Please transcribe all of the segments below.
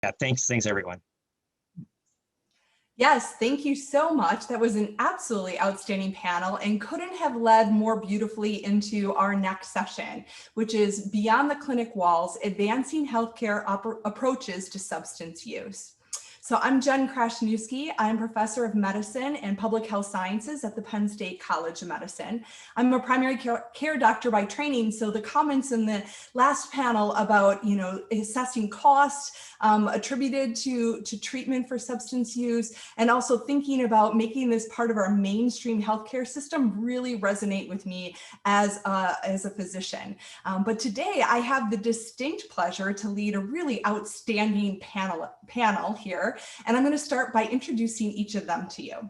Yeah, thanks everyone. Yes, thank you so much. That was an absolutely outstanding panel and couldn't have led more beautifully into our next session, which is Beyond the Clinic Walls, Advancing Healthcare Approaches to Substance Use. So I'm Jen Kraschnewski. I'm professor of medicine and public health sciences at the Penn State College of Medicine. I'm a primary care doctor by training, so the comments in the last panel about assessing cost attributed to treatment for substance use, and also thinking about making this part of our mainstream healthcare system really resonate with me as a physician. But today I have the distinct pleasure to lead a really outstanding panel here. And I'm going to start by introducing each of them to you.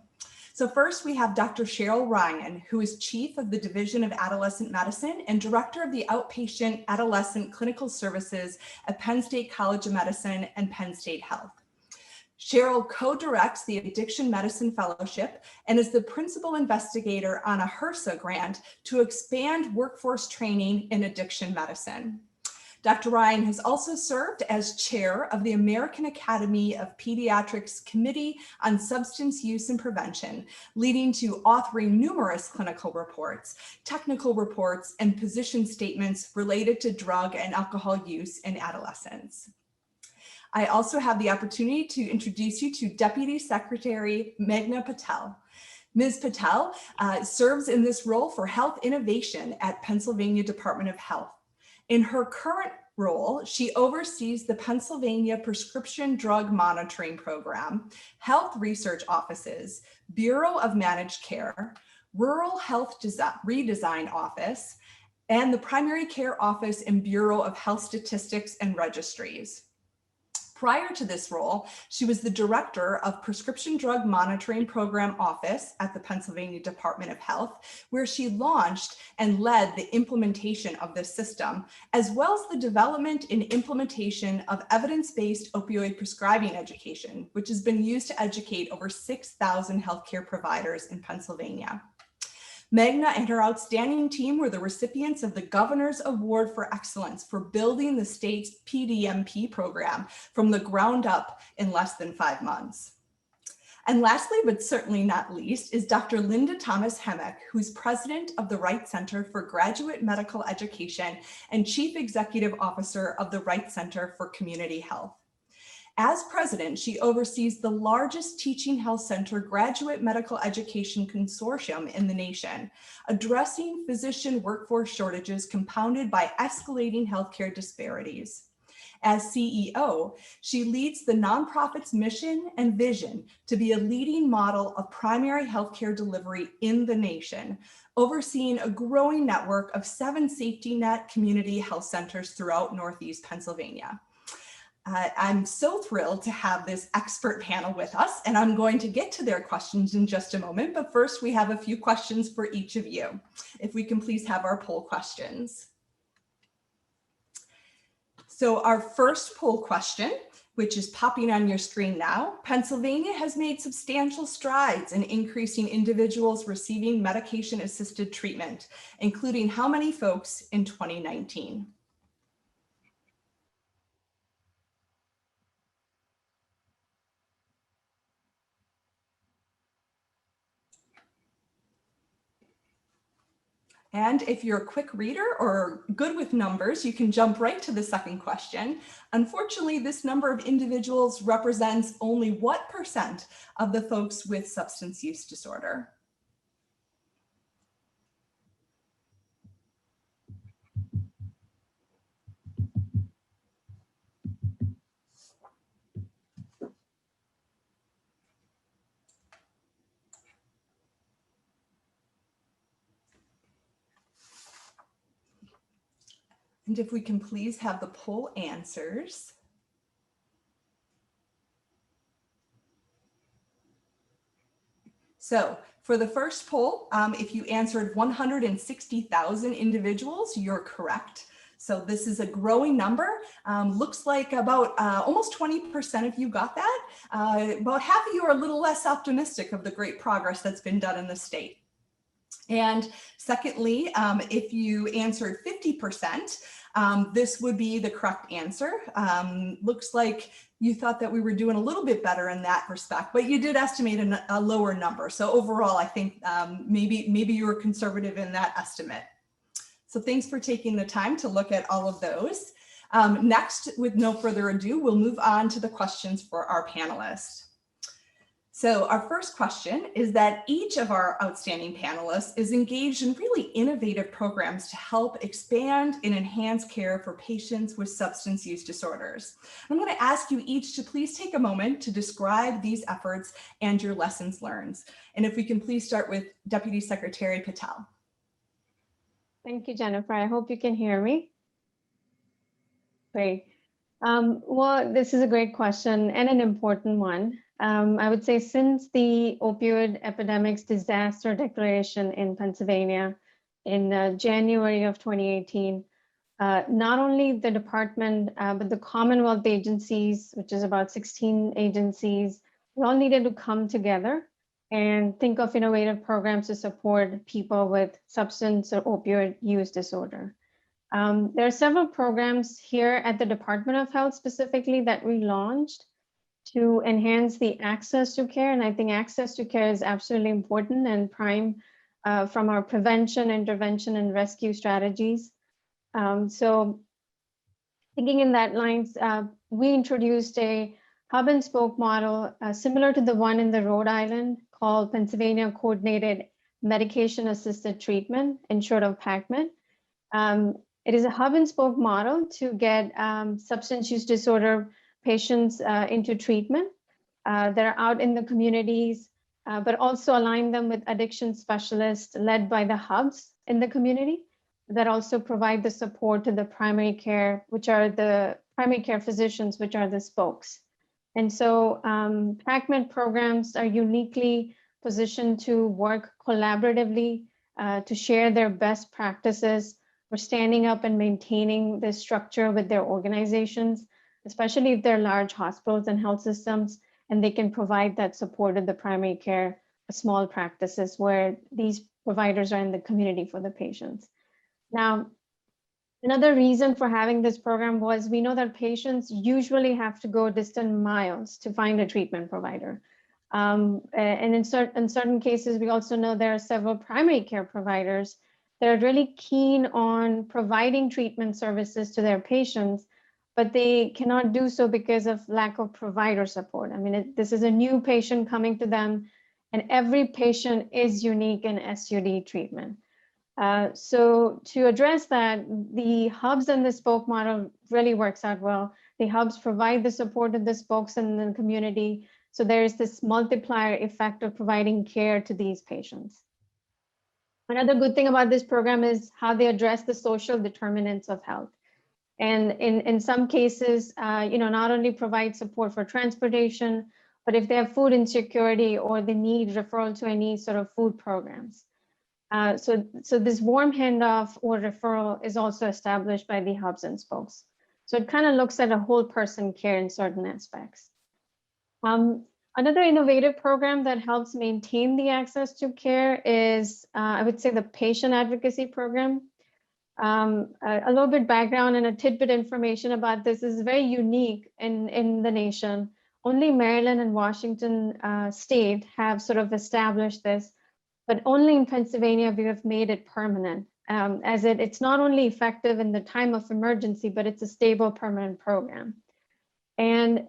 So first we have Dr. Sheryl Ryan, who is Chief of the Division of Adolescent Medicine and Director of the Outpatient Adolescent Clinical Services at Penn State College of Medicine and Penn State Health. Sheryl co-directs the Addiction Medicine Fellowship and is the principal investigator on a HRSA grant to expand workforce training in addiction medicine. Dr. Ryan has also served as chair of the American Academy of Pediatrics Committee on Substance Use and Prevention, leading to authoring numerous clinical reports, technical reports, and position statements related to drug and alcohol use in adolescents. I also have the opportunity to introduce you to Deputy Secretary Meghna Patel. Ms. Patel serves in this role for health innovation at Pennsylvania Department of Health. In her current role, she oversees the Pennsylvania Prescription Drug Monitoring Program, Health Research Offices, Bureau of Managed Care, Rural Health Redesign Office, and the Primary Care Office and Bureau of Health Statistics and Registries. Prior to this role, she was the director of Prescription Drug Monitoring Program Office at the Pennsylvania Department of Health, where she launched and led the implementation of this system, as well as the development and implementation of evidence-based opioid prescribing education, which has been used to educate over 6,000 healthcare providers in Pennsylvania. Meghna and her outstanding team were the recipients of the Governor's Award for Excellence for building the state's PDMP program from the ground up in less than 5 months. And lastly, but certainly not least, is Dr. Linda Thomas-Hermak, who's president of the Wright Center for Graduate Medical Education and chief executive officer of the Wright Center for Community Health. As president, she oversees the largest teaching health center graduate medical education consortium in the nation, addressing physician workforce shortages compounded by escalating healthcare disparities. As CEO, she leads the nonprofit's mission and vision to be a leading model of primary healthcare delivery in the nation, overseeing a growing network of 7 safety net community health centers throughout Northeast Pennsylvania. I'm so thrilled to have this expert panel with us, and I'm going to get to their questions in just a moment, but first we have a few questions for each of you. If we can please have our poll questions. So our first poll question, which is popping on your screen now: Pennsylvania has made substantial strides in increasing individuals receiving medication-assisted treatment, including how many folks in 2019? And if you're a quick reader or good with numbers, you can jump right to the second question. Unfortunately, this number of individuals represents only what % of the folks with substance use disorder? And if we can please have the poll answers. So for the first poll, if you answered 160,000 individuals, you're correct. So this is a growing number. Looks like about almost 20% of you got that. About half of you are a little less optimistic of the great progress that's been done in the state. And secondly, if you answered 50%, this would be the correct answer. Looks like you thought that we were doing a little bit better in that respect, but you did estimate a lower number. So overall, I think maybe you were conservative in that estimate. So thanks for taking the time to look at all of those. Next, with no further ado, we'll move on to the questions for our panelists. So our first question is that each of our outstanding panelists is engaged in really innovative programs to help expand and enhance care for patients with substance use disorders. I'm going to ask you each to please take a moment to describe these efforts and your lessons learned. And if we can please start with Deputy Secretary Patel. Thank you, Jennifer. I hope you can hear me. Great. Well, this is a great question and an important one. I would say since the opioid epidemic's disaster declaration in Pennsylvania in January of 2018, not only the department, but the Commonwealth agencies, which is about 16 agencies, we all needed to come together and think of innovative programs to support people with substance or opioid use disorder. There are several programs here at the Department of Health specifically that we launched to enhance the access to care. And I think access to care is absolutely important and prime from our prevention, intervention, and rescue strategies. So thinking in that lines, we introduced a hub and spoke model similar to the one in the Rhode Island called Pennsylvania Coordinated Medication Assisted Treatment, in short of PACMET. It is a hub and spoke model to get substance use disorder patients into treatment that are out in the communities, but also align them with addiction specialists led by the hubs in the community that also provide the support to the primary care, which are the primary care physicians, which are the spokes. And so PACMET programs are uniquely positioned to work collaboratively to share their best practices for standing up and maintaining this structure with their organizations, especially if they're large hospitals and health systems, and they can provide that support to the primary care, small practices where these providers are in the community for the patients. Now, another reason for having this program was we know that patients usually have to go distant miles to find a treatment provider. And in certain cases, we also know there are several primary care providers that are really keen on providing treatment services to their patients, but they cannot do so because of lack of provider support. I mean, this is a new patient coming to them, and every patient is unique in SUD treatment. So to address that, the hubs and the spoke model really works out well. The hubs provide the support of the spokes in the community. So there's this multiplier effect of providing care to these patients. Another good thing about this program is how they address the social determinants of health. And in some cases, not only provide support for transportation, but if they have food insecurity or they need referral to any sort of food programs. So this warm handoff or referral is also established by the hubs and spokes. So it kind of looks at a whole person care in certain aspects. Another innovative program that helps maintain the access to care is, I would say, the patient advocacy program. A little bit background and a tidbit information about this is very unique in the nation. Only Maryland and Washington state have sort of established this, but only in Pennsylvania we have made it permanent, as it's not only effective in the time of emergency, but it's a stable permanent program. And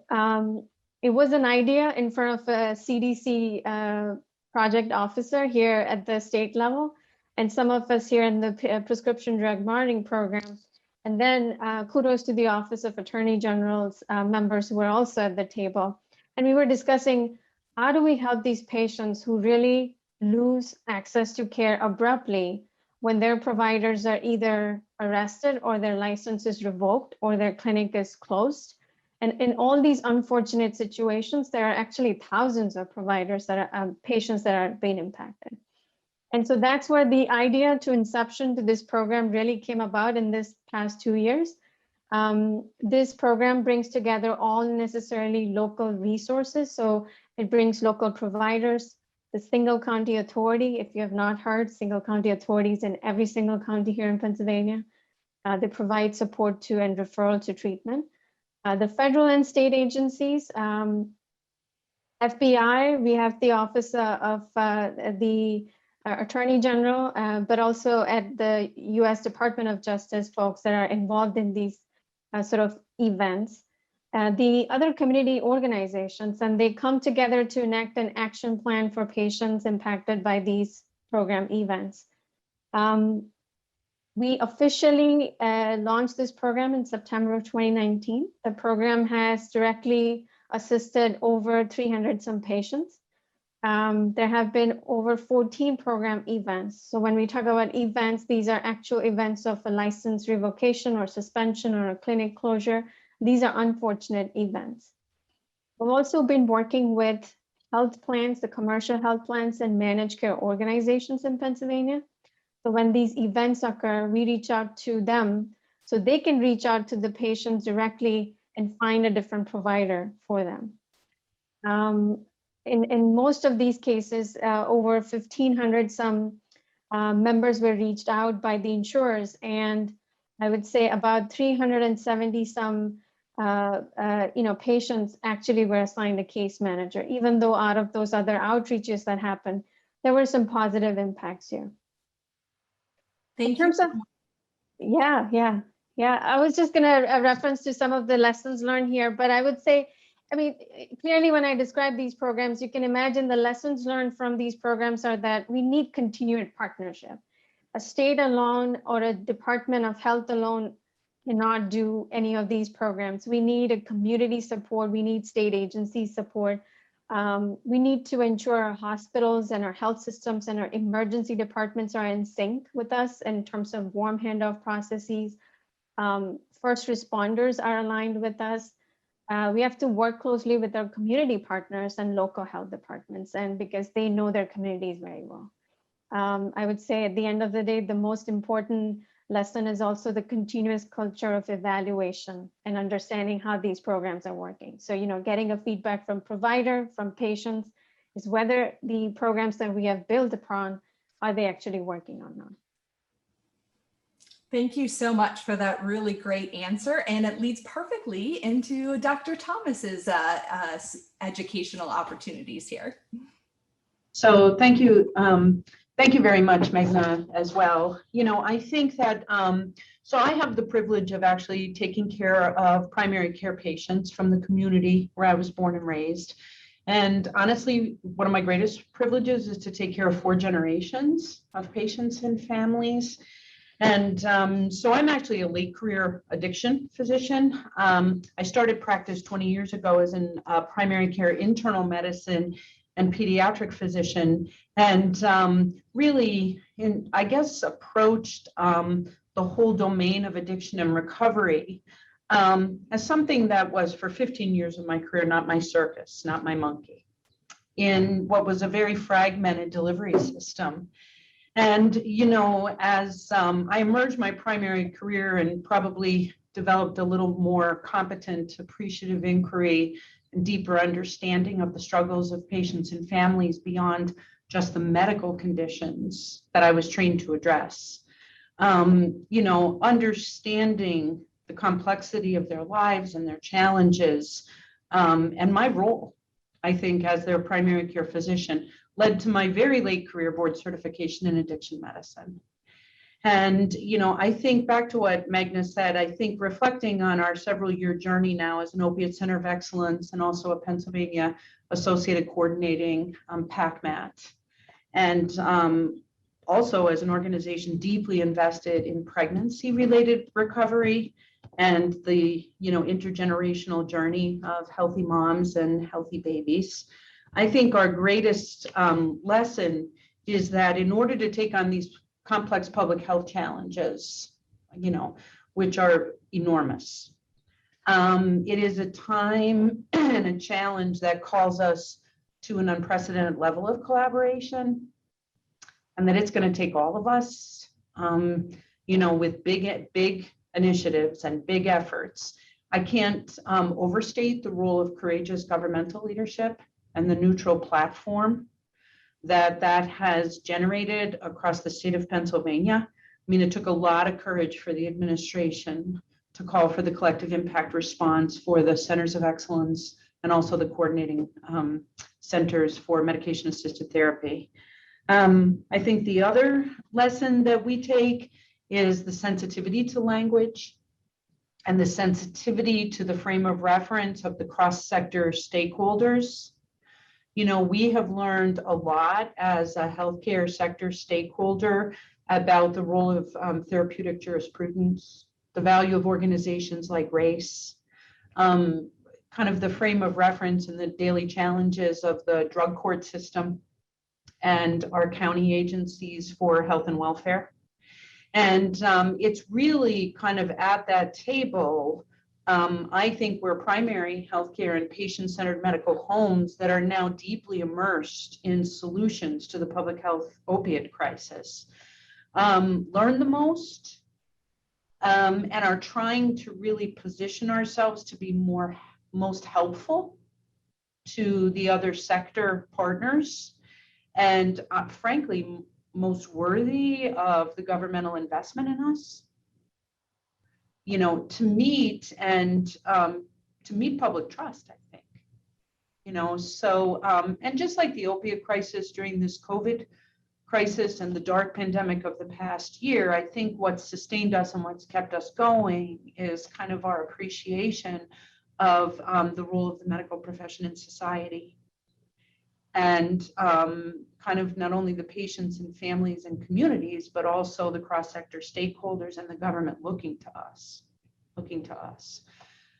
it was an idea in front of a CDC project officer here at the state level, and some of us here in the prescription drug monitoring program. And then kudos to the Office of Attorney General's members who were also at the table. And we were discussing, how do we help these patients who really lose access to care abruptly when their providers are either arrested or their license is revoked or their clinic is closed? And in all these unfortunate situations, there are actually thousands of providers that are patients that are being impacted. And so that's where the idea to inception to this program really came about in this past 2 years. This program brings together all necessarily local resources. So it brings local providers, the single county authority. If you have not heard, single county authorities in every single county here in Pennsylvania. They provide support to and referral to treatment. The federal and state agencies, FBI, we have the Office of the Attorney General, but also at the U.S. Department of Justice, folks that are involved in these sort of events. The other community organizations, and they come together to enact an action plan for patients impacted by these program events. We officially launched this program in September of 2019. The program has directly assisted over 300 some patients. There have been over 14 program events. So when we talk about events, these are actual events of a license revocation or suspension or a clinic closure. These are unfortunate events. We've also been working with health plans, the commercial health plans and managed care organizations in Pennsylvania. So when these events occur, we reach out to them so they can reach out to the patients directly and find a different provider for them. In most of these cases, over 1,500 some members were reached out by the insurers, and I would say about 370 some patients actually were assigned a case manager, even though out of those other outreaches that happened, there were some positive impacts here. Thank you. Yeah. I was just gonna reference to some of the lessons learned here, but I would say, I mean, clearly when I describe these programs, you can imagine the lessons learned from these programs are that we need continued partnership. A state alone or a Department of Health alone cannot do any of these programs. We need a community support. We need state agency support. We need to ensure our hospitals and our health systems and our emergency departments are in sync with us in terms of warm handoff processes. First responders are aligned with us. We have to work closely with our community partners and local health departments, and because they know their communities very well. I would say at the end of the day, the most important lesson is also the continuous culture of evaluation and understanding how these programs are working. So, getting a feedback from provider, from patients, is whether the programs that we have built upon, are they actually working or not? Thank you so much for that really great answer. And it leads perfectly into Dr. Thomas's educational opportunities here. So thank you. Thank you very much, Meghna, as well. I think that, so I have the privilege of actually taking care of primary care patients from the community where I was born and raised. And honestly, one of my greatest privileges is to take care of 4 generations of patients and families. And so I'm actually a late career addiction physician. I started practice 20 years ago as a primary care internal medicine and pediatric physician, and really, I guess, approached the whole domain of addiction and recovery as something that was for 15 years of my career, not my circus, not my monkey, in what was a very fragmented delivery system. And, as I emerged my primary career and probably developed a little more competent, appreciative inquiry and deeper understanding of the struggles of patients and families beyond just the medical conditions that I was trained to address. Understanding the complexity of their lives and their challenges, and my role, I think, as their primary care physician, led to my very late career board certification in addiction medicine. And, I think back to what Meghna said, I think reflecting on our several year journey now as an Opiate Center of Excellence and also a Pennsylvania Associated Coordinating PACMAT, and also as an organization deeply invested in pregnancy related recovery and the, intergenerational journey of healthy moms and healthy babies. I think our greatest lesson is that in order to take on these complex public health challenges, which are enormous, it is a time and a challenge that calls us to an unprecedented level of collaboration, and that it's going to take all of us, with big initiatives and big efforts. I can't overstate the role of courageous governmental leadership and the neutral platform that has generated across the state of Pennsylvania, mean, it took a lot of courage for the administration to call for the collective impact response for the centers of excellence and also the coordinating centers for medication-assisted therapy. I think the other lesson that we take is the sensitivity to language and the sensitivity to the frame of reference of the cross-sector stakeholders. You know, we have learned a lot as a healthcare sector stakeholder about the role of therapeutic jurisprudence, the value of organizations like race, kind of the frame of reference and the daily challenges of the drug court system and our county agencies for health and welfare. And it's really kind of at that table, I think we're primary healthcare and patient-centered medical homes that are now deeply immersed in solutions to the public health opiate crisis. Learn the most and are trying to really position ourselves to be most helpful to the other sector partners and frankly, most worthy of the governmental investment in us, you know, to meet public trust, I think, you know, so, and just like the opiate crisis during this COVID crisis and the dark pandemic of the past year, I think what's sustained us and what's kept us going is kind of our appreciation of the role of the medical profession in society. And kind of not only the patients and families and communities, but also the cross-sector stakeholders and the government looking to us.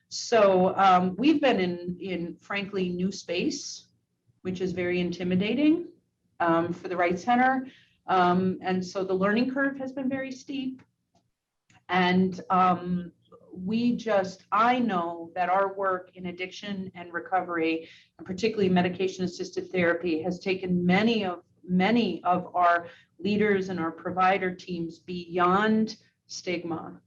So we've been in frankly new space, which is very intimidating for the Wright Center. And so the learning curve has been very steep. And I know that our work in addiction and recovery, and particularly medication-assisted therapy, has taken many of our leaders and our provider teams beyond stigma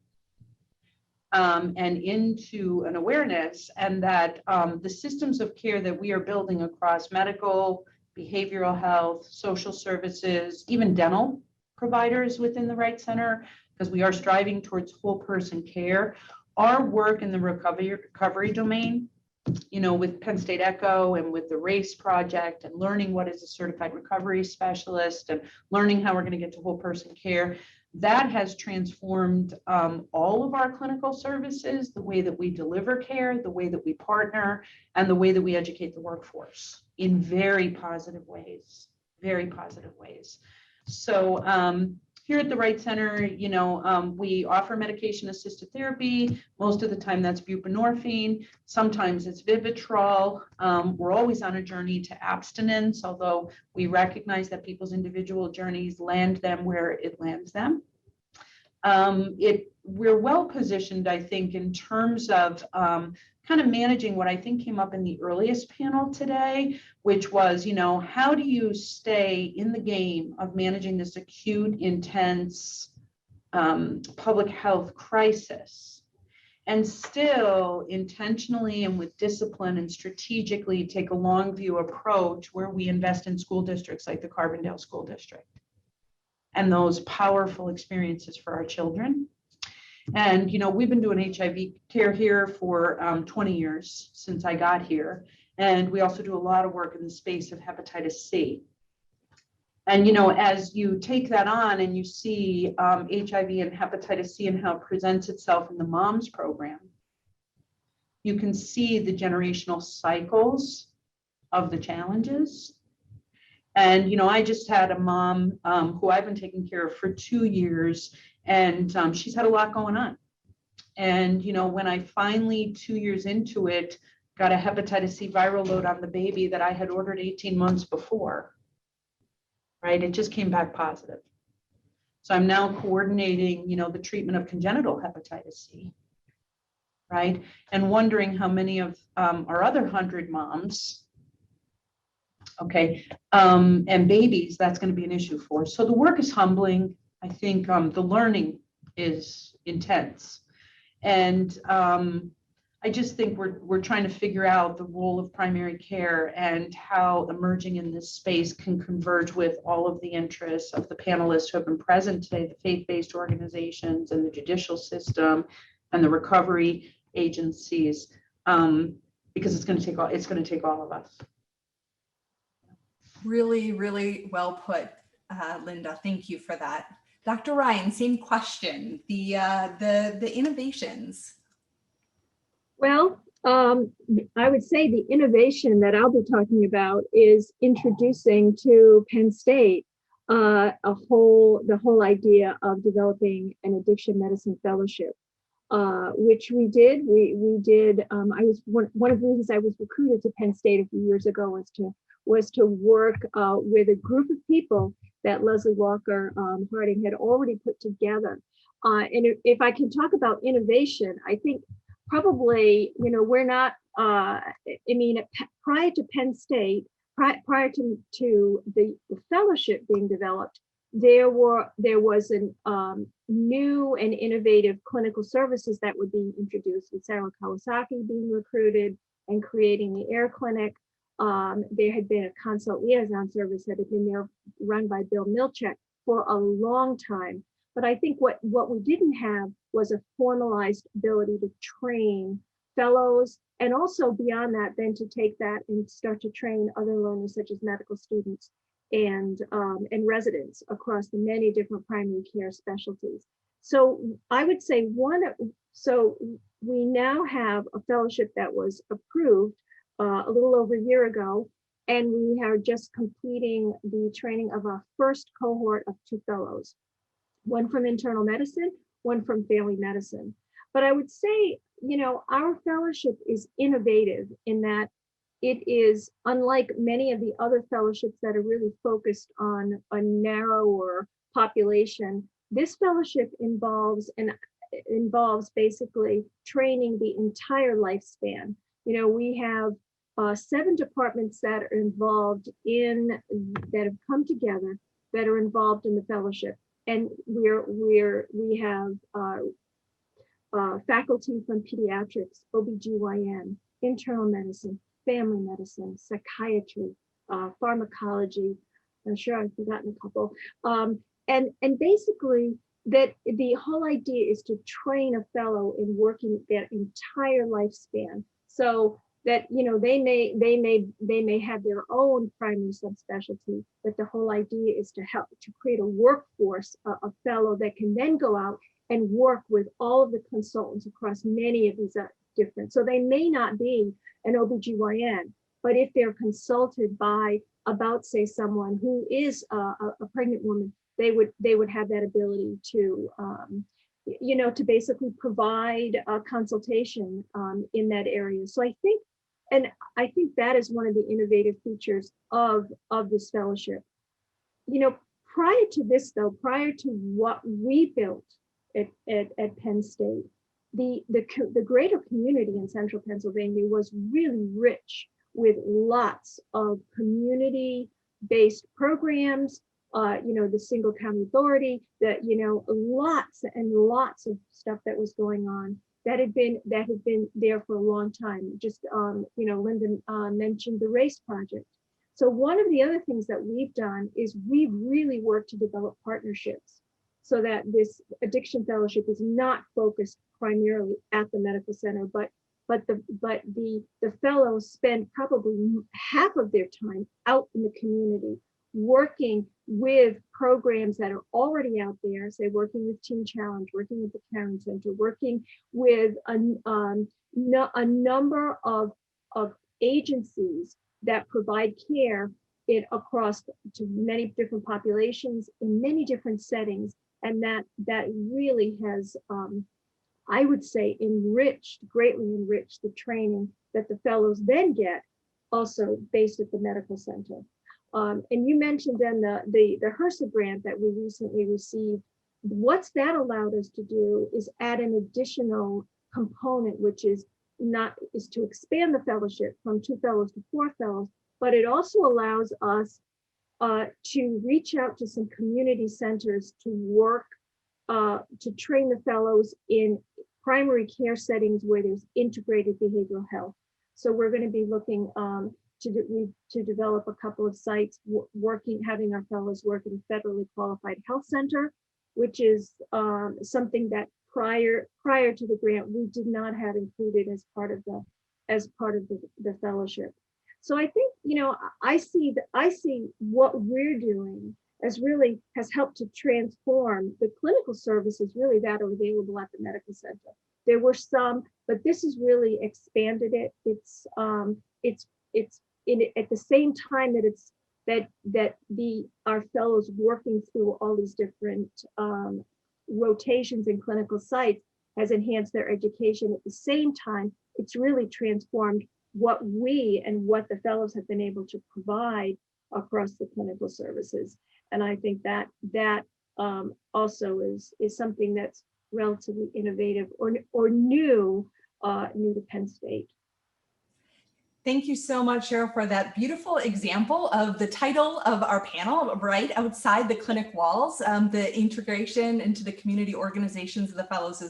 and into an awareness, and that the systems of care that we are building across medical, behavioral health, social services, even dental providers within the Wright Center, because we are striving towards whole person care. Our work in the recovery domain, you know, with Penn State Echo and with the RACE project and learning what is a certified recovery specialist and learning how we're going to get to whole person care, that has transformed all of our clinical services, the way that we deliver care, the way that we partner, and the way that we educate the workforce in very positive ways, So here at the Wright Center, you know, we offer medication-assisted therapy. Most of the time that's buprenorphine. Sometimes it's Vivitrol. We're always on a journey to abstinence, although we recognize that people's individual journeys land them where it lands them. We're well positioned, I think, in terms of kind of managing what I think came up in the earliest panel today, which was, you know, how do you stay in the game of managing this acute, intense public health crisis and still intentionally and with discipline and strategically take a long view approach where we invest in school districts like the Carbondale School District and those powerful experiences for our children. And, you know, we've been doing HIV care here for 20 years since I got here. And we also do a lot of work in the space of hepatitis C. And, you know, as you take that on and you see HIV and hepatitis C and how it presents itself in the MOMS program, you can see the generational cycles of the challenges. And, you know, I just had a mom who I've been taking care of for 2 years, and she's had a lot going on. And, you know, when I finally 2 years into it, got a hepatitis C viral load on the baby that I had ordered 18 months before, right? It just came back positive. So I'm now coordinating, you know, the treatment of congenital hepatitis C, right? And wondering how many of our other 100 moms, okay, and babies, that's going to be an issue for. So the work is humbling. I think the learning is intense. And I just think we're trying to figure out the role of primary care and how emerging in this space can converge with all of the interests of the panelists who have been present today, the faith-based organizations and the judicial system and the recovery agencies, because it's going to take all of us. Really, really well put, Linda. Thank you for that. Dr. Ryan, same question. The innovations. Well, I would say the innovation that I'll be talking about is introducing to Penn State the whole idea of developing an addiction medicine fellowship, which we did. We did. I was one of the reasons I was recruited to Penn State a few years ago was to work with a group of people that Leslie Walker Harding had already put together. And if I can talk about innovation, I think probably, we're not, prior to Penn State, prior to the fellowship being developed, there was an new and innovative clinical services that were being introduced, with Sarah Kawasaki being recruited and creating the AIR Clinic. There had been a consult liaison service that had been there run by Bill Milchek for a long time. But I think what we didn't have was a formalized ability to train fellows, and also beyond that, then to take that and start to train other learners, such as medical students and residents across the many different primary care specialties. So I would say so we now have a fellowship that was approved a little over a year ago, and we are just completing the training of our first cohort of 2 fellows. One from internal medicine, one from family medicine. But I would say, our fellowship is innovative in that it is unlike many of the other fellowships that are really focused on a narrower population. This fellowship involves basically training the entire lifespan. We have 7 departments that are involved that have come together, that are involved in the fellowship. And we have faculty from pediatrics, OBGYN, internal medicine, family medicine, psychiatry, pharmacology. I'm sure I've forgotten a couple. And basically that the whole idea is to train a fellow in working their entire lifespan. So that they may have their own primary subspecialty, but the whole idea is to help to create a workforce, a fellow that can then go out and work with all of the consultants across many of these different. So they may not be an OBGYN, but if they're consulted about say someone who is a pregnant woman, they would have that ability to to basically provide a consultation in that area. So I think that is one of the innovative features of this fellowship. Prior to this, though, prior to what we built at Penn State, the greater community in central Pennsylvania was really rich with lots of community-based programs, the single county authority, lots and lots of stuff that was going on that had been there for a long time. Just Linda mentioned the RACE project. So one of the other things that we've done is we've really worked to develop partnerships so that this addiction fellowship is not focused primarily at the medical center, but the fellows spend probably half of their time out in the community, working with programs that are already out there, say working with Teen Challenge, working with the Caring Center, working with a number of agencies that provide care across to many different populations in many different settings. And that really has, I would say, greatly enriched the training that the fellows then get, also based at the medical center. And you mentioned then the HRSA grant that we recently received. What's that allowed us to do is add an additional component, which is to expand the fellowship from 2 fellows to 4 fellows, but it also allows us to reach out to some community centers to work to train the fellows in primary care settings where there's integrated behavioral health. So we're going to be looking to develop a couple of sites, having our fellows work in a federally qualified health center, which is something that prior to the grant we did not have included as part of the fellowship. So I think, I see what we're doing as really has helped to transform the clinical services really that are available at the medical center. There were some, but this has really expanded it. It's at the same time that our fellows working through all these different rotations in clinical sites has enhanced their education. At the same time, it's really transformed what the fellows have been able to provide across the clinical services. And I think that also is something that's relatively innovative or new to Penn State. Thank you so much, Sheryl, for that beautiful example of the title of our panel, Right Outside the Clinic Walls. The integration into the community organizations of the fellows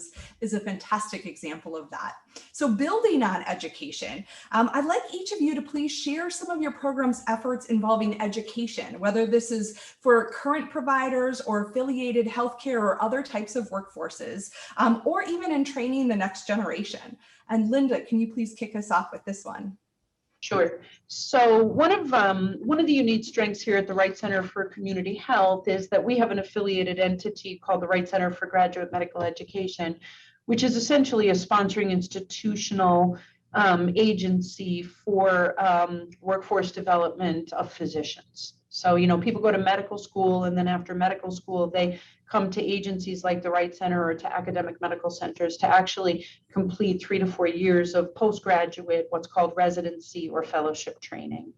is a fantastic example of that. So building on education, I'd like each of you to please share some of your program's efforts involving education, whether this is for current providers or affiliated healthcare or other types of workforces, or even in training the next generation. And Linda, can you please kick us off with this one? Sure. So one of the unique strengths here at the Wright Center for Community Health is that we have an affiliated entity called the Wright Center for Graduate Medical Education, which is essentially a sponsoring institutional agency for workforce development of physicians. So, people go to medical school, and then after medical school, they come to agencies like the Wright Center or to academic medical centers to actually complete 3 to 4 years of postgraduate, what's called residency or fellowship training.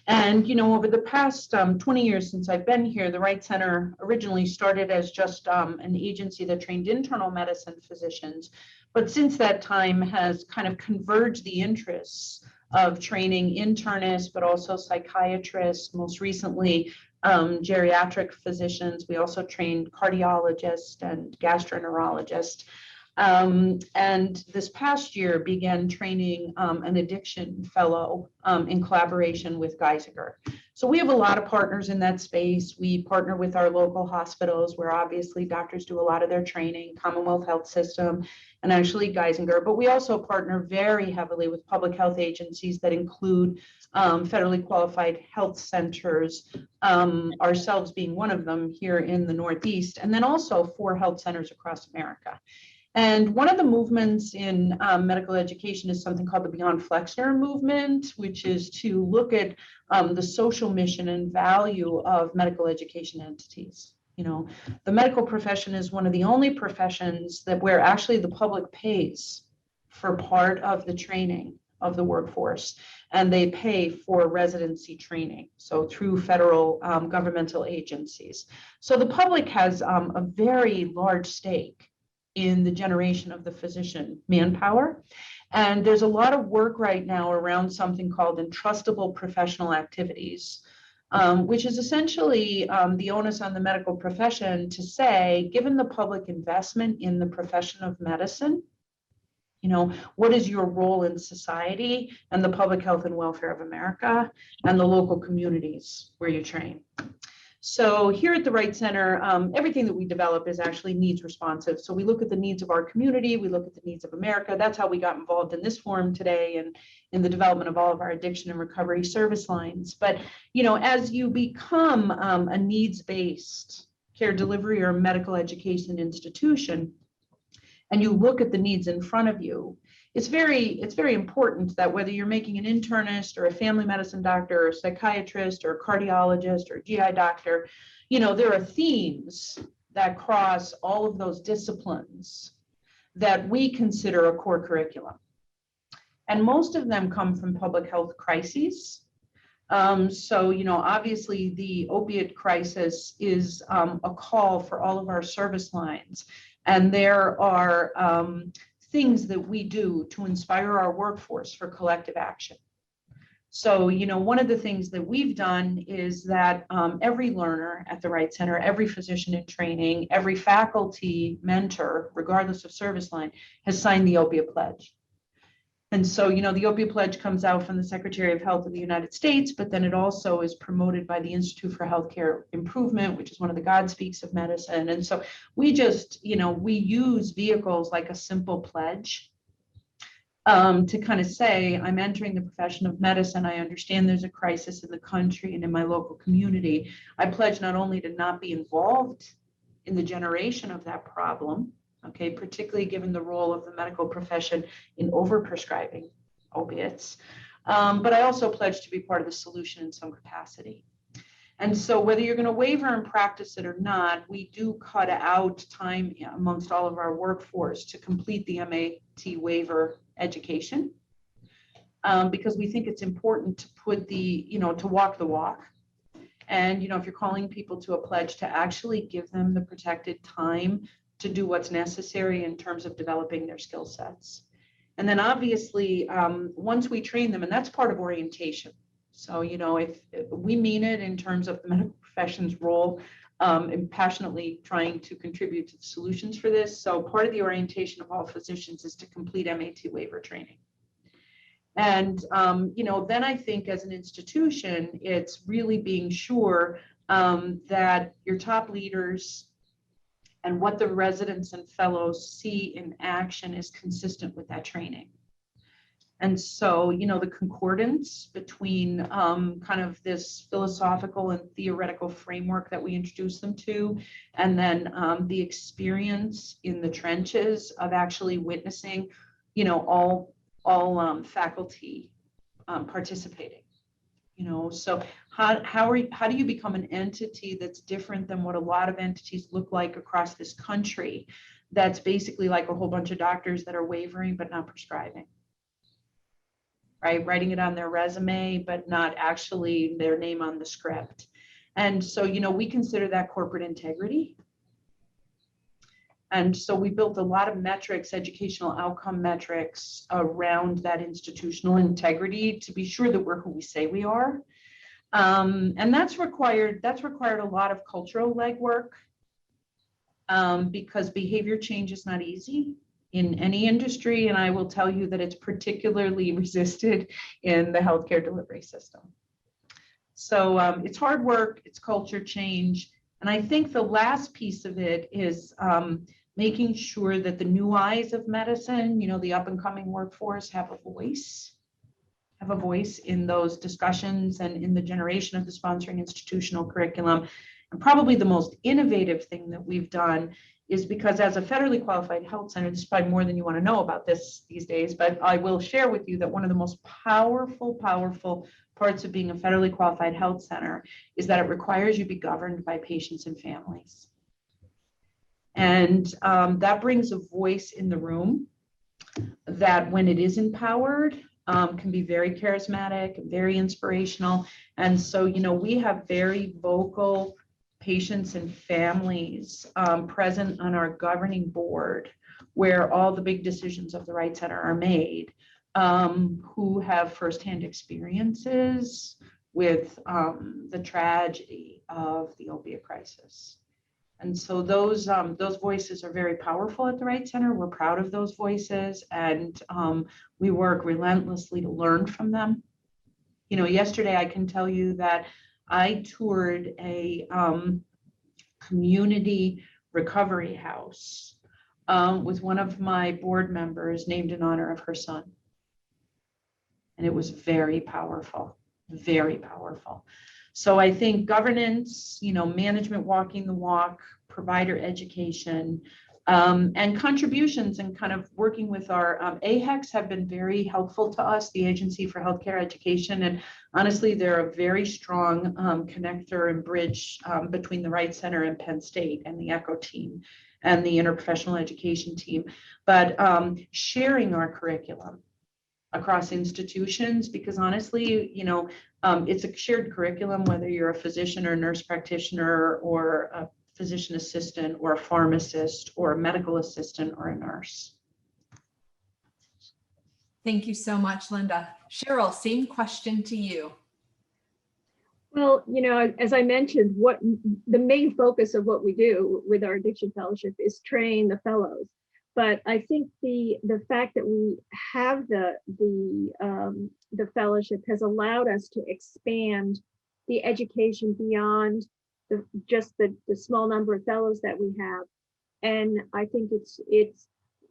And, over the past 20 years since I've been here, the Wright Center originally started as just an agency that trained internal medicine physicians, but since that time has kind of converged the interests of training internists, but also psychiatrists, most recently geriatric physicians. We also trained cardiologists and gastroenterologists. And this past year began training an addiction fellow in collaboration with Geisinger. So we have a lot of partners in that space. We partner with our local hospitals where obviously doctors do a lot of their training, Commonwealth Health System, and actually Geisinger. But we also partner very heavily with public health agencies that include federally qualified health centers, ourselves being one of them here in the Northeast, and then also 4 health centers across America. And one of the movements in medical education is something called the Beyond Flexner movement, which is to look at the social mission and value of medical education entities. The medical profession is one of the only professions where actually the public pays for part of the training of the workforce, and they pay for residency training, so through federal governmental agencies. So the public has a very large stake in the generation of the physician manpower. And there's a lot of work right now around something called entrustable professional activities, which is essentially the onus on the medical profession to say, given the public investment in the profession of medicine, what is your role in society and the public health and welfare of America and the local communities where you train? So here at the Wright Center, everything that we develop is actually needs responsive. So we look at the needs of our community, we look at the needs of America. That's how we got involved in this forum today and in the development of all of our addiction and recovery service lines. But, as you become a needs-based care delivery or medical education institution, and you look at the needs in front of you, it's very important that whether you're making an internist or a family medicine doctor or a psychiatrist or a cardiologist or a GI doctor, there are themes that cross all of those disciplines that we consider a core curriculum. And most of them come from public health crises. So, obviously the opiate crisis is a call for all of our service lines. And there are things that we do to inspire our workforce for collective action. So, one of the things that we've done is that every learner at the Wright Center, every physician in training, every faculty mentor, regardless of service line, has signed the OPIA Pledge. And so, the OPIA Pledge comes out from the Secretary of Health of the United States, but then it also is promoted by the Institute for Healthcare Improvement, which is one of the Godspeaks of medicine. And so we just, we use vehicles like a simple pledge to kind of say, I'm entering the profession of medicine. I understand there's a crisis in the country and in my local community. I pledge not only to not be involved in the generation of that problem, okay, particularly given the role of the medical profession in overprescribing opiates, but I also pledge to be part of the solution in some capacity. And so whether you're going to waiver and practice it or not, we do cut out time amongst all of our workforce to complete the MAT waiver education, because we think it's important to put to walk the walk. And, if you're calling people to a pledge, to actually give them the protected time to do what's necessary in terms of developing their skill sets. And then obviously, once we train them, and that's part of orientation. So, if we mean it in terms of the medical profession's role and passionately trying to contribute to the solutions for this. So part of the orientation of all physicians is to complete MAT waiver training. And, then I think as an institution, it's really being sure that your top leaders and what the residents and fellows see in action is consistent with that training. And so, the concordance between kind of this philosophical and theoretical framework that we introduce them to, and then the experience in the trenches of actually witnessing, all faculty participating. So how do you become an entity that's different than what a lot of entities look like across this country? That's basically like a whole bunch of doctors that are wavering but not prescribing. Right, writing it on their resume, but not actually their name on the script. And so, we consider that corporate integrity. And so we built a lot of metrics, educational outcome metrics around that institutional integrity to be sure that we're who we say we are. And that's required a lot of cultural legwork because behavior change is not easy in any industry, and I will tell you that it's particularly resisted in the healthcare delivery system. So it's hard work, it's culture change, and I think the last piece of it is making sure that the new eyes of medicine, the up and coming workforce, have a voice in those discussions and in the generation of the sponsoring institutional curriculum. And probably the most innovative thing that we've done is because as a federally qualified health center, this is probably more than you want to know about this these days, but I will share with you that one of the most powerful parts of being a federally qualified health center is that it requires you be governed by patients and families. And that brings a voice in the room that when it is empowered, can be very charismatic, very inspirational. And so, we have very vocal patients and families present on our governing board, where all the big decisions of the Wright Center are made, who have firsthand experiences with the tragedy of the opiate crisis. And so those voices are very powerful at the Wright Center. We're proud of those voices, and we work relentlessly to learn from them. Yesterday I can tell you that I toured a community recovery house with one of my board members named in honor of her son. And it was very powerful, very powerful. So I think governance, management walking the walk, provider education, and contributions and kind of working with our AHECs have been very helpful to us, the Agency for Healthcare Education. And honestly, they're a very strong connector and bridge between the Wright Center and Penn State and the ECHO team and the interprofessional education team. But sharing our curriculum across institutions, because honestly, it's a shared curriculum, whether you're a physician or a nurse practitioner or a physician assistant or a pharmacist or a medical assistant or a nurse. Thank you so much, Linda. Sheryl, same question to you. Well, you know, as I mentioned, what the main focus of what we do with our addiction fellowship is train the fellows. But I think the fact that we have the fellowship has allowed us to expand the education beyond just the small number of fellows that we have. And I think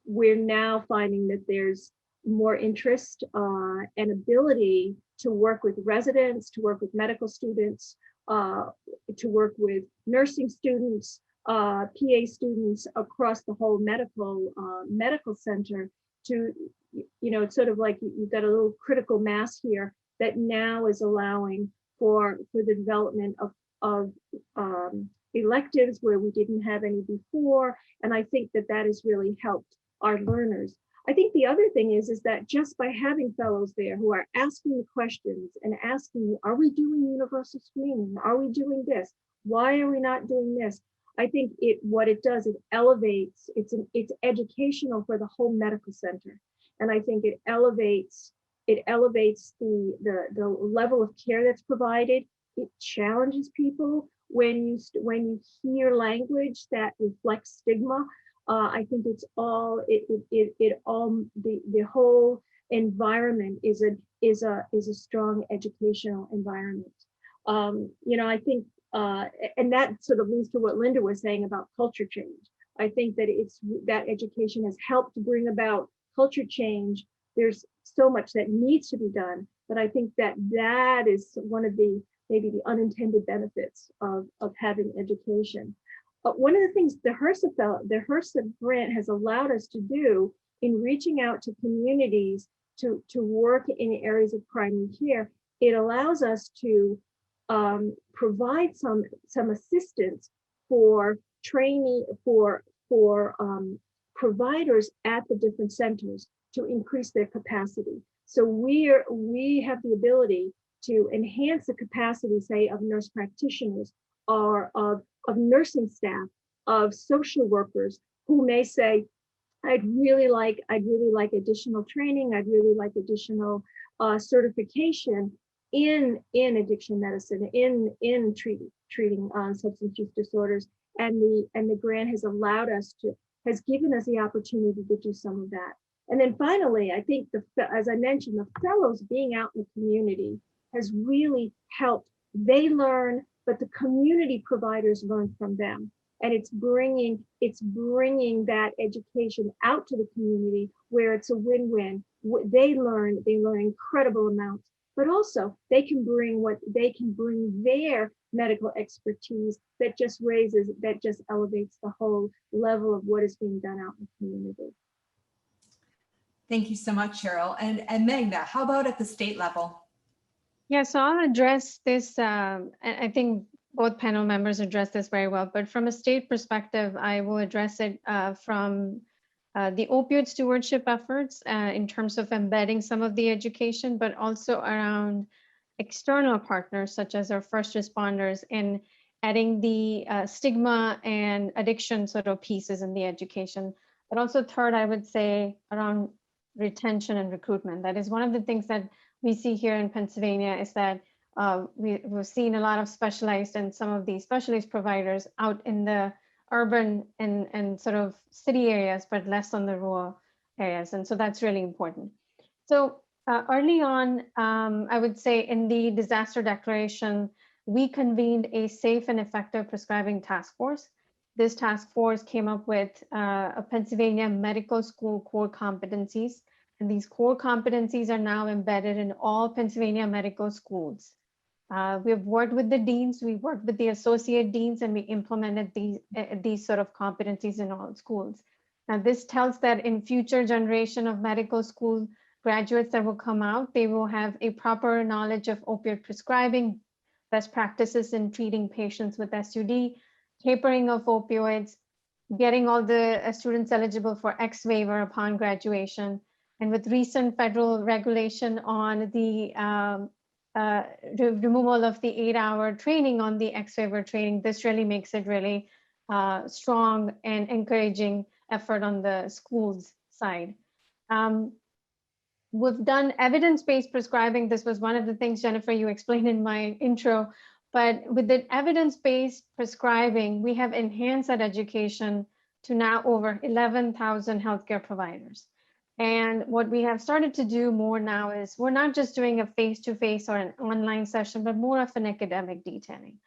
we're now finding that there's more interest and ability to work with residents, to work with medical students, to work with nursing students, PA students across the whole medical center. To, you know, it's sort of like you've got a little critical mass here that now is allowing for the development of electives where we didn't have any before. And I think that has really helped our learners. I think the other thing is that just by having fellows there who are asking the questions and asking, are we doing universal screening? Are we doing this? Why are we not doing this? I think what it does, it elevates, it's educational for the whole medical center. And I think it elevates the level of care that's provided. It challenges people when you hear language that reflects stigma. I think it's all the whole environment is a strong educational environment. You know, I think and that sort of leads to what Linda was saying about culture change. I think that that education has helped bring about culture change. There's so much that needs to be done, but I think that is one of maybe the unintended benefits of having education. But one of the things the HRSA grant has allowed us to do in reaching out to communities to work in areas of primary care, it allows us to provide some assistance for training for providers at the different centers to increase their capacity. So we have the ability to enhance the capacity, say, of nurse practitioners or of nursing staff, of social workers who may say, I'd really like additional training, I'd really like additional certification in addiction medicine, in treating substance use disorders, and the grant has has given us the opportunity to do some of that. And then finally, I think as I mentioned, the fellows being out in the community has really helped. They learn, but the community providers learn from them, and it's bringing that education out to the community where it's a win-win. They learn incredible amounts, but also they can bring their medical expertise that just elevates the whole level of what is being done out in the community. Thank you so much, Sheryl. And Meghna, how about at the state level? Yeah, so I'll address this. I think both panel members addressed this very well, but from a state perspective, I will address it from the opioid stewardship efforts in terms of embedding some of the education, but also around external partners such as our first responders and adding the stigma and addiction sort of pieces in the education. But also third, I would say around retention and recruitment. That is one of the things that we see here in Pennsylvania is that we've seen a lot of specialized and some of these specialist providers out in the urban and sort of city areas, but less on the rural areas. And so that's really important. So early on, I would say in the disaster declaration, we convened a safe and effective prescribing task force. This task force came up with a Pennsylvania medical school core competencies. And these core competencies are now embedded in all Pennsylvania medical schools. We have worked with the deans, we worked with the associate deans, and we implemented these sort of competencies in all schools. Now, this tells that in future generation of medical school graduates that will come out, they will have a proper knowledge of opioid prescribing, best practices in treating patients with SUD, tapering of opioids, getting all the students eligible for X waiver upon graduation. And with recent federal regulation on the removal of the 8-hour training on the X waiver training, this really makes it really strong and encouraging effort on the schools side. we've done evidence-based prescribing. This was one of the things, Jennifer, you explained in my intro. But with the evidence-based prescribing, we have enhanced that education to now over 11,000 healthcare providers. And what we have started to do more now is we're not just doing a face-to-face or an online session, but more of an academic detailing.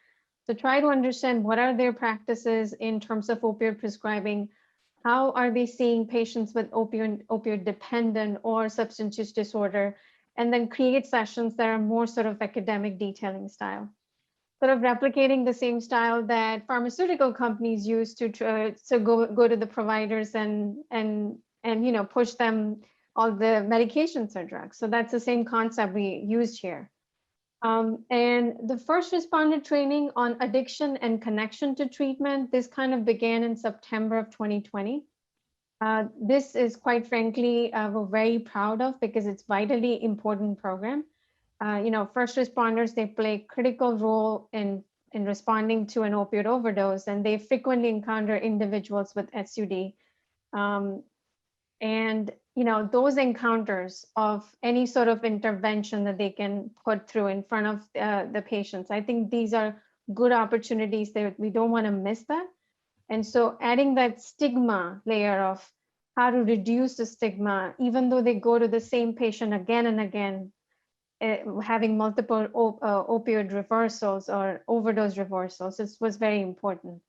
So try to understand what are their practices in terms of opioid prescribing. How are they seeing patients with opioid dependent or substance use disorder? And then create sessions that are more sort of academic detailing style, sort of replicating the same style that pharmaceutical companies use to go to the providers and push them all the medications or drugs. So that's the same concept we used here. And the first responder training on addiction and connection to treatment, this kind of began in September of 2020. This is quite frankly, we're very proud of because it's vitally important program. First responders, they play a critical role in responding to an opioid overdose, and they frequently encounter individuals with SUD. Those encounters of any sort of intervention that they can put through in front of the patients, I think these are good opportunities that we don't want to miss that. And so adding that stigma layer of how to reduce the stigma, even though they go to the same patient again and again, having multiple opioid reversals or overdose reversals, this was very important.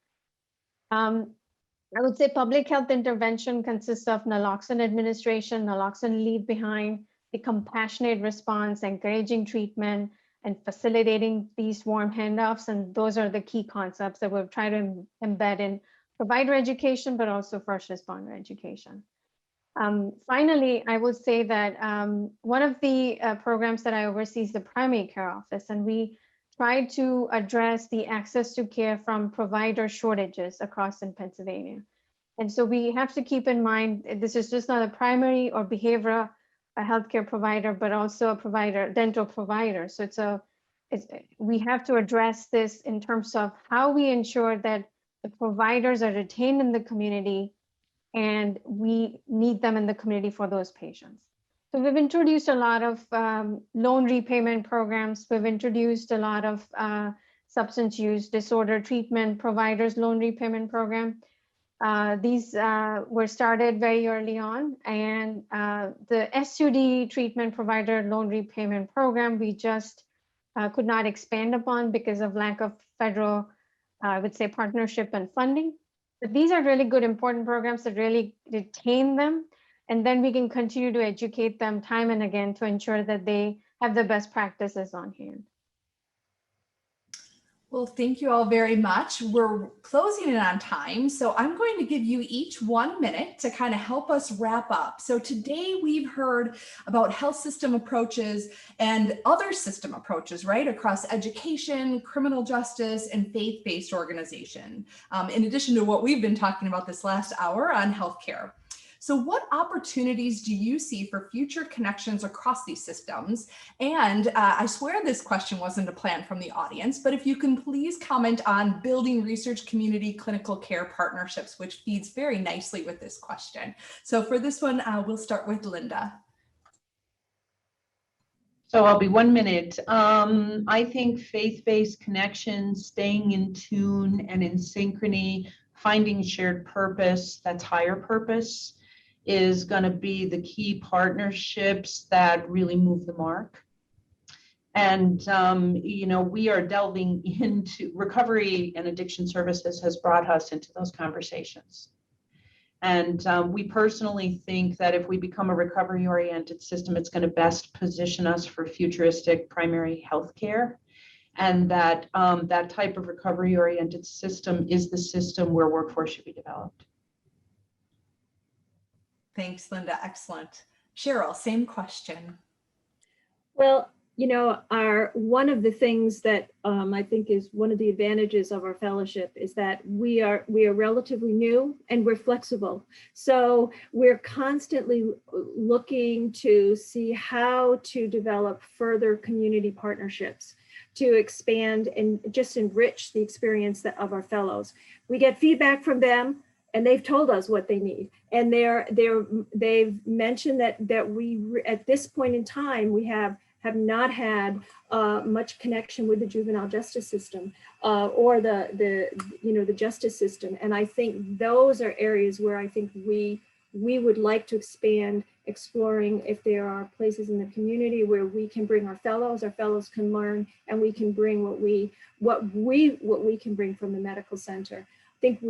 I would say public health intervention consists of naloxone administration, naloxone leave behind, the compassionate response, encouraging treatment, and facilitating these warm handoffs. And those are the key concepts that we've tried to embed in provider education, but also first responder education. Finally, I would say that one of the programs that I oversee is the primary care office, and we try to address the access to care from provider shortages across in Pennsylvania. And so we have to keep in mind, this is just not a primary or behavioral healthcare provider, but also a provider, dental provider. So we have to address this in terms of how we ensure that the providers are retained in the community and we need them in the community for those patients. So we've introduced a lot of loan repayment programs. We've introduced a lot of substance use disorder treatment providers loan repayment program. These were started very early on, and the SUD treatment provider loan repayment program, we just could not expand upon because of lack of federal, I would say, partnership and funding. But these are really good, important programs that really retain them. And then we can continue to educate them time and again to ensure that they have the best practices on hand. Well, thank you all very much. We're closing in on time, so I'm going to give you each 1 minute to kind of help us wrap up. So today we've heard about health system approaches and other system approaches, right, across education, criminal justice, and faith-based organization, in addition to what we've been talking about this last hour on healthcare. So what opportunities do you see for future connections across these systems? And I swear this question wasn't a plan from the audience, but if you can please comment on building research community clinical care partnerships, which feeds very nicely with this question. So for this one, we'll start with Linda. So I'll be 1 minute. I think faith-based connections, staying in tune and in synchrony, finding shared purpose, that's higher purpose, is going to be the key partnerships that really move the mark. And, we are delving into recovery, and addiction services has brought us into those conversations. And we personally think that if we become a recovery-oriented system, it's going to best position us for futuristic primary health care. And that that type of recovery-oriented system is the system where workforce should be developed. Thanks, Linda. Excellent. Sheryl, same question. Well, one of the things that I think is one of the advantages of our fellowship is that we are relatively new and we're flexible. So we're constantly looking to see how to develop further community partnerships to expand and just enrich the experience of our fellows. We get feedback from them and they've told us what they need. And they've mentioned that we, at this point in time, we have not had much connection with the juvenile justice system or the justice system. And I think those are areas where I think we would like to expand, exploring if there are places in the community where we can bring our fellows can learn, and we can bring what we can bring from the medical center. I think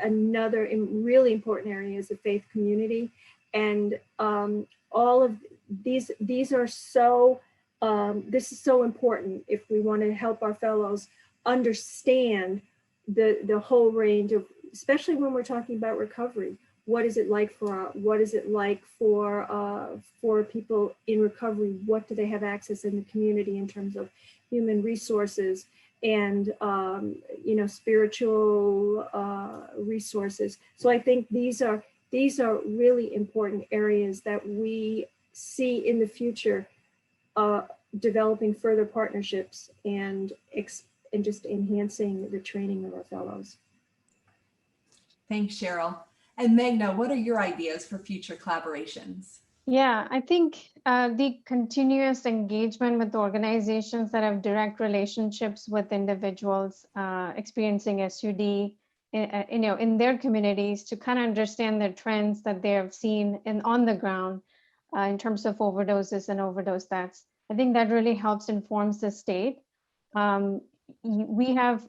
another really important area is the faith community, and all of these are so, this is so important if we want to help our fellows understand the whole range of, especially when we're talking about recovery. What is it like for people in recovery? What do they have access in the community in terms of human resources and spiritual resources? So I think these are really important areas that we see in the future, developing further partnerships and just enhancing the training of our fellows. Thanks, Sheryl. And Meghna, what are your ideas for future collaborations? Yeah, I think the continuous engagement with organizations that have direct relationships with individuals experiencing SUD, in their communities, to kind of understand the trends that they have seen on the ground in terms of overdoses and overdose deaths. I think that really helps informs the state. We have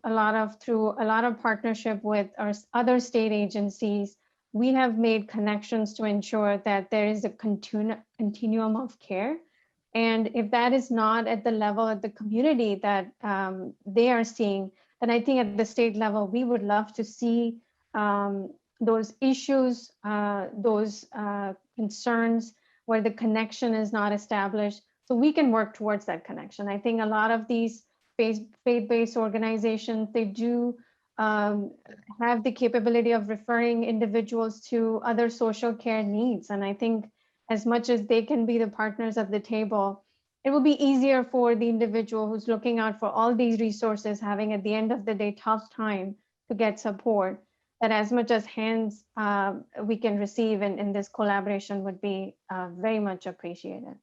through a lot of partnership with our other state agencies, we have made connections to ensure that there is a continuum of care. And if that is not at the level of the community that they are seeing, then I think at the state level, we would love to see those issues, those concerns where the connection is not established, so we can work towards that connection. I think a lot of these faith-based organizations, they do have the capability of referring individuals to other social care needs. And I think as much as they can be the partners at the table, it will be easier for the individual who's looking out for all these resources, having at the end of the day tough time to get support, that as much as hands we can receive in this collaboration would be very much appreciated.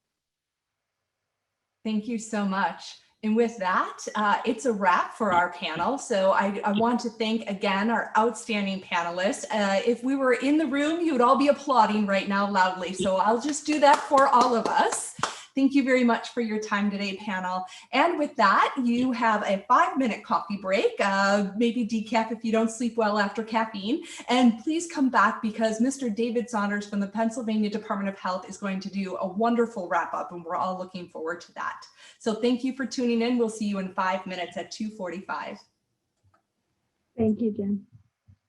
Thank you so much. And with that, it's a wrap for our panel. So I want to thank again our outstanding panelists. If we were in the room, you would all be applauding right now loudly. So I'll just do that for all of us. Thank you very much for your time today, panel. And with that, you have a 5-minute coffee break, maybe decaf if you don't sleep well after caffeine. And please come back because Mr. David Saunders from the Pennsylvania Department of Health is going to do a wonderful wrap up, and we're all looking forward to that. So thank you for tuning in. We'll see you in 5 minutes at 2:45. Thank you, Jen.